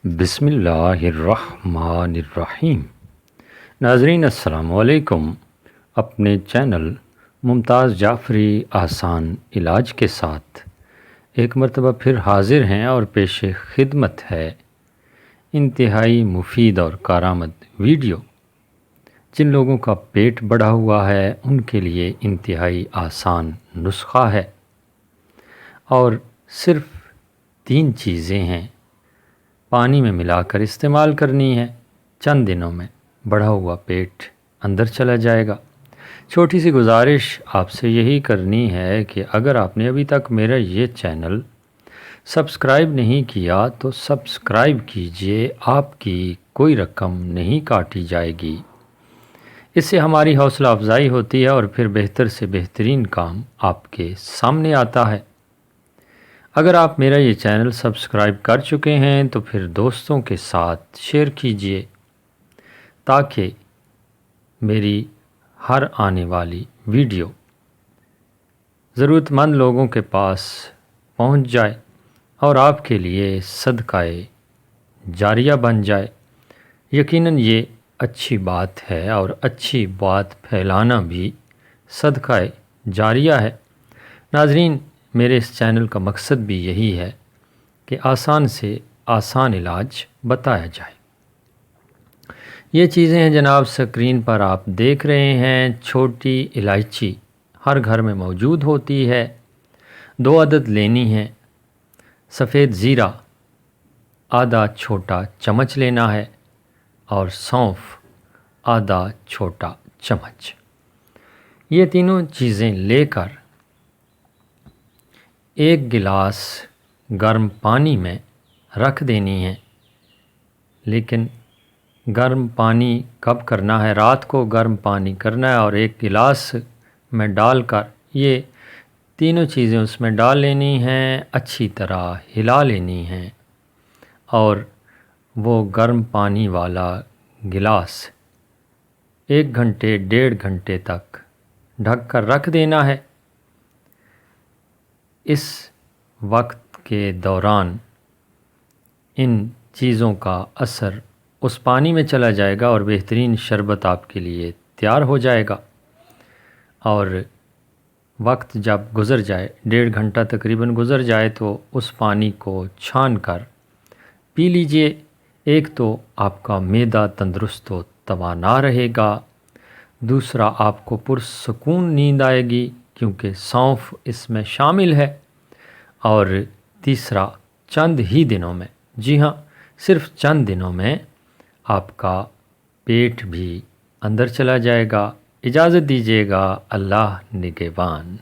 بسم اللہ الرحمن الرحیم۔ ناظرین السلام علیکم۔ اپنے چینل ممتاز جعفری آسان علاج کے ساتھ ایک مرتبہ پھر حاضر ہیں اور پیش خدمت ہے انتہائی مفید اور کارآمد ویڈیو۔ جن لوگوں کا پیٹ بڑھا ہوا ہے ان کے لیے انتہائی آسان نسخہ ہے، اور صرف 3 چیزیں ہیں، پانی میں ملا کر استعمال کرنی ہے۔ چند دنوں میں بڑھا ہوا پیٹ اندر چلا جائے گا۔ چھوٹی سی گزارش آپ سے یہی کرنی ہے کہ اگر آپ نے ابھی تک میرا یہ چینل سبسکرائب نہیں کیا تو سبسکرائب کیجئے، آپ کی کوئی رقم نہیں کاٹی جائے گی۔ اس سے ہماری حوصلہ افزائی ہوتی ہے اور پھر بہتر سے بہترین کام آپ کے سامنے آتا ہے۔ اگر آپ میرا یہ چینل سبسکرائب کر چکے ہیں تو پھر دوستوں کے ساتھ شیئر کیجئے تاکہ میری ہر آنے والی ویڈیو ضرورت مند لوگوں کے پاس پہنچ جائے اور آپ کے لیے صدقہ جاریہ بن جائے۔ یقیناً یہ اچھی بات ہے اور اچھی بات پھیلانا بھی صدقہ جاریہ ہے۔ ناظرین، میرے اس چینل کا مقصد بھی یہی ہے کہ آسان سے آسان علاج بتایا جائے۔ یہ چیزیں ہیں جناب، سکرین پر آپ دیکھ رہے ہیں۔ چھوٹی الائچی ہر گھر میں موجود ہوتی ہے، 2 عدد لینی ہے۔ سفید زیرہ آدھا چھوٹا چمچ لینا ہے، اور سونف آدھا چھوٹا چمچ۔ یہ تینوں چیزیں لے کر 1 گلاس گرم پانی میں رکھ دینی ہیں۔ لیکن گرم پانی کب کرنا ہے؟ رات کو گرم پانی کرنا ہے، اور 1 گلاس میں ڈال کر یہ تینوں چیزیں اس میں ڈال لینی ہیں، اچھی طرح ہلا لینی ہیں، اور وہ گرم پانی والا گلاس 1 گھنٹے 1.5 گھنٹے تک ڈھک کر رکھ دینا ہے۔ اس وقت کے دوران ان چیزوں کا اثر اس پانی میں چلا جائے گا اور بہترین شربت آپ کے لیے تیار ہو جائے گا۔ اور وقت جب گزر جائے، 1.5 گھنٹہ تقریباً گزر جائے، تو اس پانی کو چھان کر پی لیجئے۔ ایک تو آپ کا معدہ تندرست و توانا رہے گا، دوسرا آپ کو پرسکون نیند آئے گی کیونکہ سونف اس میں شامل ہے، اور تیسرا چند ہی دنوں میں، جی ہاں صرف چند دنوں میں آپ کا پیٹ بھی اندر چلا جائے گا۔ اجازت دیجیے گا، اللہ نگہبان۔